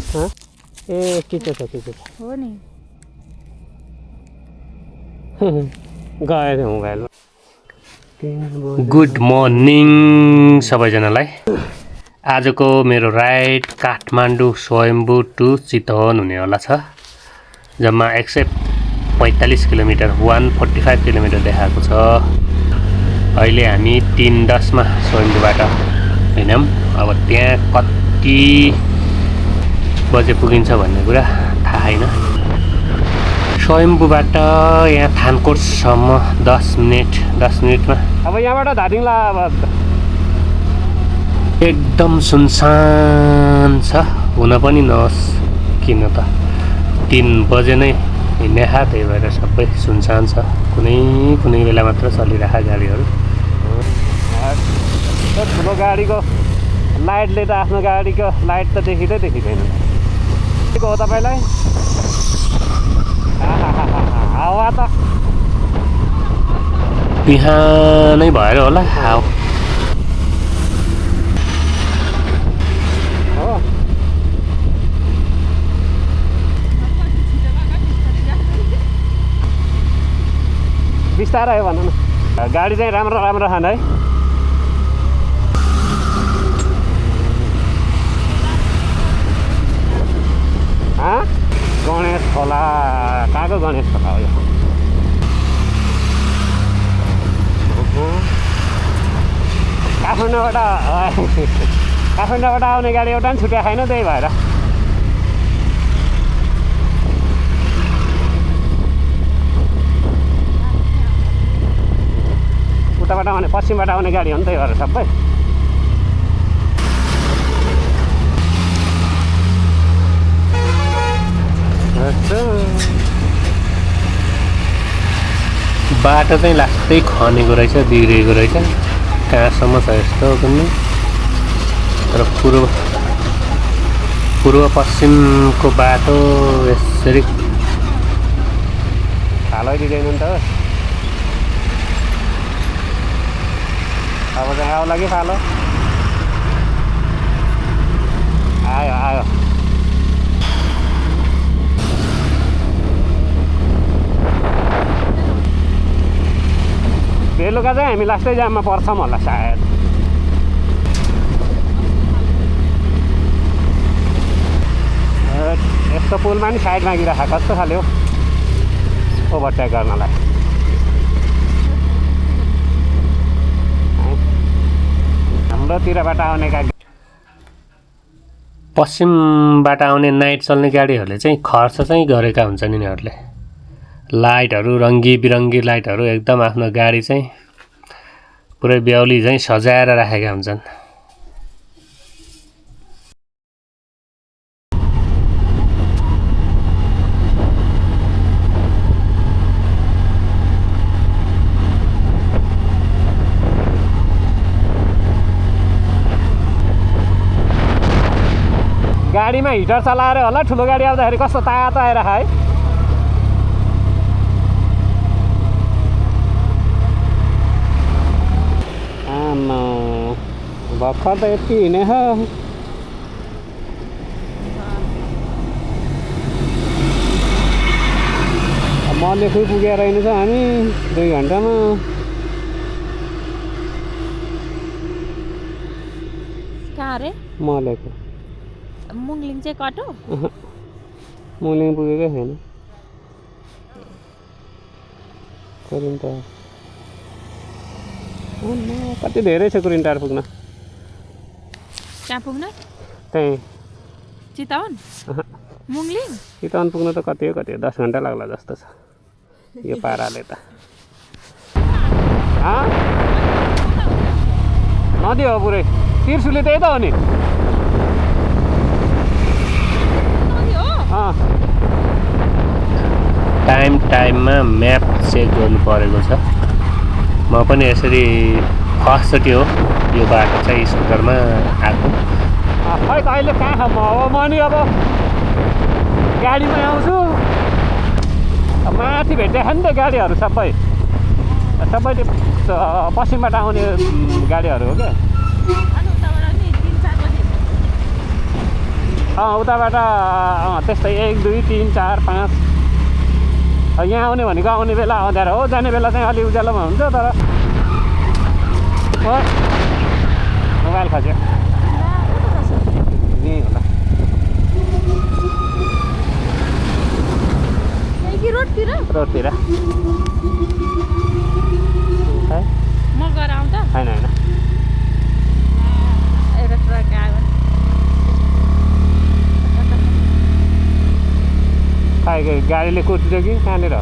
ए के छ हो नि गयो मोबाइल। गुड मर्निङ सबैजनालाई। आजको मेरो राइड काठमाडौँ स्वयम्भू टु चितवन हुनेवाला छ। जम्मा 145 किलोमिटर 145 किलोमिटर देखाएको छ। अहिले हामी 3:10 मा स्वयम्भूबाट हिँड्यौं। अब त्यहाँ कति बजे पुगिन्छ भन्ने कुरा थाहा छैन। स्वयम्भूबाट यहाँ थानकोटसम्म 10 मिनेटमा। अब यहाँबाट धादिङला अब एकदम सुनसान छ। हुन पनि नहोस् किन त 3 बजे नै हिँड्ने खा, त्यही भएर सबै सुनसान छ। कुनै बेला मात्र चलिरहेका गाडीहरू। ठुलो गाडीको लाइटले त आफ्नो गाडीको लाइट त देखिँदैन। के हो तपाईलाई? हावा त बिहानै भएर होला। बिस्तारै भन न। गाडी चाहिँ राम्रो खान है। गणेश खोला कहाँको गणेश खोला हो यो? काठमाडौँबाट आउने गाडी एउटा पनि छुट्या छैन, त्यही भएर उताबाट आउने पश्चिमबाट आउने गाडी हो नि, त्यही भएर सबै बाटो चाहिँ लास्टै खनेको रहेछ, बिग्रेको रहेछ। कहाँसम्म छ यस्तो कुनै। तर पूर्व पश्चिमको बाटो यसरी फालै दिँदैन नि त। अब चाहिँ आउला कि फालो? आयो बेलुका चाहिँ हामी लास्टै जाममा पर्छौँ होला सायद। यस्तो पुलमा नि साइड मागिराख कस्तो खाले हो ओभरटेक गर्नलाई। हाम्रोतिरबाट आउने गाडी, पश्चिमबाट आउने नाइट चल्ने गाडीहरूले चाहिँ खर्च चाहिँ गरेका हुन्छन् यिनीहरूले। लाइटहरू रङ्गी बिरङ्गी लाइटहरू एकदम आफ्नो गाडी चाहिँ पुरै बेहुली चाहिँ सजाएर राखेका हुन्छन्। गाडीमा हिटर चलाएर होला, ठुलो गाडी आउँदाखेरि कस्तो तातो आइरहेको है। भर्खर त यति हिँडेछ। मलेखु पुगेर हिँड्छ हामी 2 घन्टामा। कहाँ रे? मलेखु मुङलिङ चाहिँ कटो? मुङलिङ पुगेकै छैन। कुरिन्टार कति धेरै छ कुरिन्टार पुग्न। कहाँ पुग्न? त्यही चितवन मुङलिङ। चितवन पुग्न त कति हो 10 घन्टा लाग्ला जस्तो छ यो पाराले त। नदी हो पुरै। तिर्सुली त्यही त हो नि। टाइममा म्याप चेक गर्नु परेको छ। म पनि यसरी फर्स्टचोटि हो यो बाटो चाहिँ स्कुटरमा आएको। खै त अहिले कहाँ म नि अब गाडीमा आउँछु। माथि भेट्दैछ नि त गाडीहरू सबै पश्चिमबाट आउने गाडीहरू हो क्या। उताबाट त्यस्तै 1 2 3 4 5 यहाँ आउने भनेको आउने बेला अँध्यारो हो, जाने बेला चाहिँ अलि उज्यालोमा हुन्छ। तर मोबाइल खस्यो नि होला रोडतिर रोडतिर म गएर आउँदा होइन होइन एउटा ट्रक आयो खै गाडीले कुट्यो कि कहाँनिर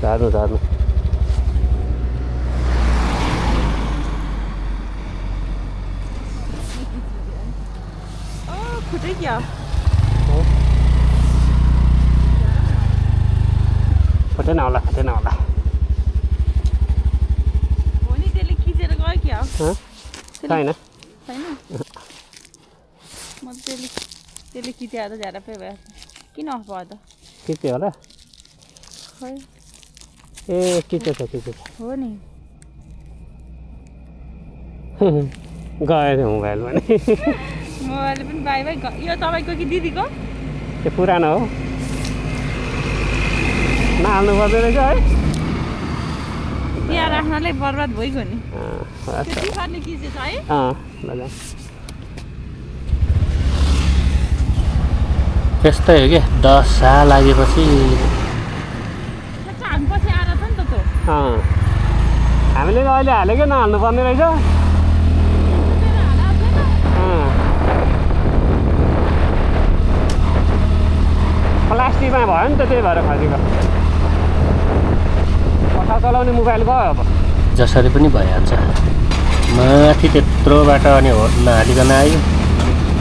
झार्नु झार्नु फुटै क्या फुटेन होला फुटेन होला हो नि त्यसले खिचेर गयो क्या छैन छैन म त्यसले खिचेर त झ्यारा पे भयो किन अफ भयो त खिच्यो होला खै ए खिचेछ हो नि गयो त्यो मोबाइल पनि मोबाइल पनि बाई बाई यो तपाईँको कि दिदीको त्यो पुरानो हो नहाल्नु पर्दैन रहेछ है त्यहाँ राख्नलाई बर्बाद भइगयो नि अँ त्यो तिखारले खिचेछ है ल त्यस्तै हो क्या 10 साल लागेपछि हामी पछि आएर छ नि त त्यो हामीले त अहिले हालेकै नहाल्नु पर्ने रहेछ प्लास्टिकमा भयो नि त त्यही भएर खसेको पक्का चलाउने मोबाइल गयो अब जसरी पनि भइहाल्छ माथि त्यत्रोबाट अनि नहालिकन आयो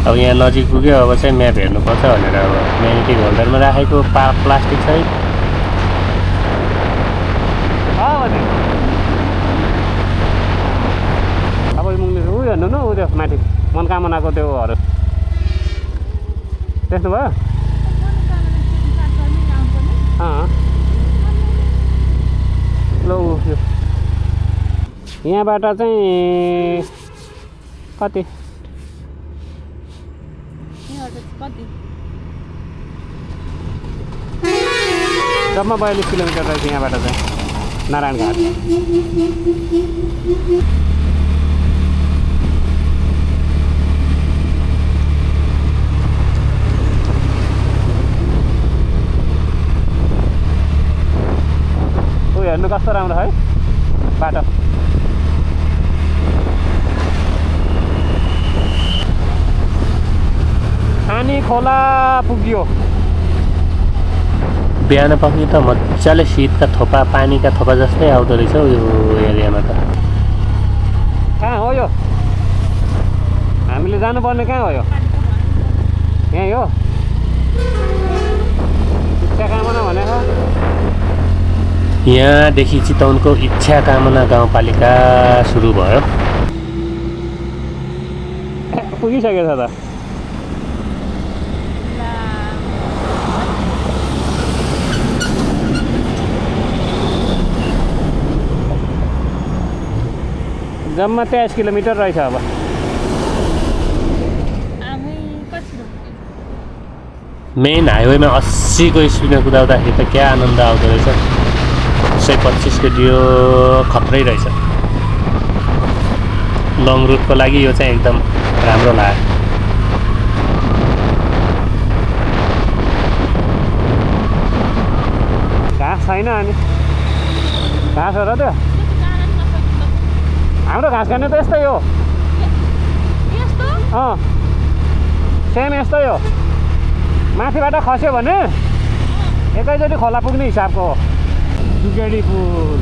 अब यहाँ नजिक पुग्यो अब चाहिँ म्याप हेर्नुपर्छ भनेर अब म्याग्नेटिक होल्डरमा राखेको प्लास्टिक सहित अब मुङ्ने उ हेर्नु न उ त्यो माथि मनकामनाको त्योहरू देख्नुभयो ल यहाँबाट चाहिँ कति जम्मा 42 किलोमिटर रहेछ यहाँबाट चाहिँ नारायणघाट हेर्नु कस्तो राम्रो है बाटो खानी खोला पुग्यो बिहान पक्रि त मजाले शीतका थोपा पानीका थोपा जस्तै आउँदो रहेछ हौ यो एरियामा त कहाँ हो यो हामीले जानुपर्ने कहाँ हो यो यहीँ हो इच्छा कामना भनेको यहाँदेखि चितवनको इच्छा कामना गाउँपालिका सुरु भयो पुगिसकेछ त जम्मा 23 किलोमिटर रहेछ अब मेन हाइवेमा 80 को स्पिडमा कुदाउँदाखेरि त क्या आनन्द आउँदो रहेछ 125 को दियो खत्रै रहेछ लङ रुटको लागि यो चाहिँ एकदम राम्रो लाग्यो घाँस छैन अनि घाँस हो र त्यो हाम्रो घाँस खाने त यस्तै हो सेम यस्तै हो माथिबाट खस्यो भने एकैचोटि खोला पुग्ने हिसाबको हो जुगेडी पुल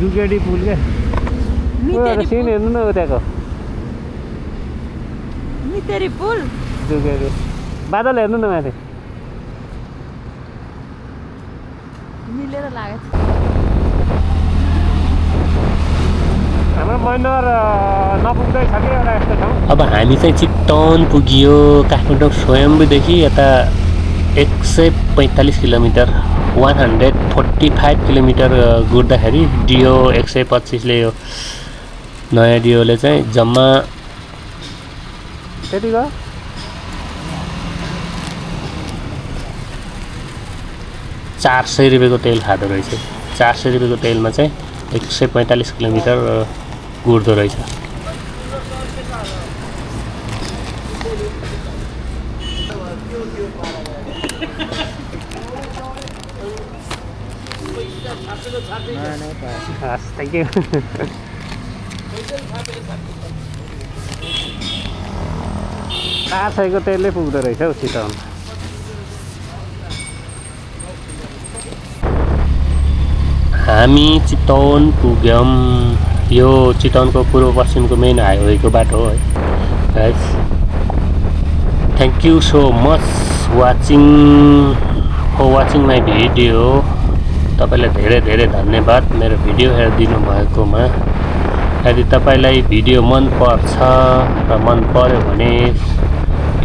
जुगेडी पुल क्या सिन हेर्नु न उताको मितेरी पुल जुगेडी बादल हेर्नु न माथि मिलेर लागेछ हाम्रो मैनर नपुग्दै छ कि एउटा यस्तो ठाउँ अब हामी चाहिँ चितवन पुगियो काठमाडौँ स्वयम्भूदेखि यता 145 किलोमिटर 145 किलोमिटर गुड्दाखेरि डियो 125 ले यो नयाँ डियोले चाहिँ जम्मा त्यति गयो 400 रुपैयाँको तेल खाँदो रहेछ 400 रुपैयाँको तेलमा चाहिँ 145 किलोमिटर गुड्दो रहेछ थ्याङ्क यू 400 को तेलले पुग्दो रहेछ हौ चितवन हामी चितवन पुग्यौं यो चितवनको पूर्व पश्चिमको मेन हाइवेको बाटो हो है guys thank you so much for watching my video तपाईलाई धेरै धेरै धन्यवाद मेरो भिडियो हेरिदिनु भएकोमा यदि तपाईलाई भिडियो मन पर्छ र मन पर्यो भने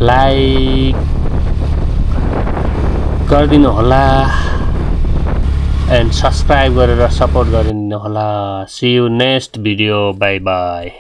लाइक गरिदिनु होला एन्ड सब्स्क्राइब गरेर सपोर्ट गरिदिनु होला see you next video bye by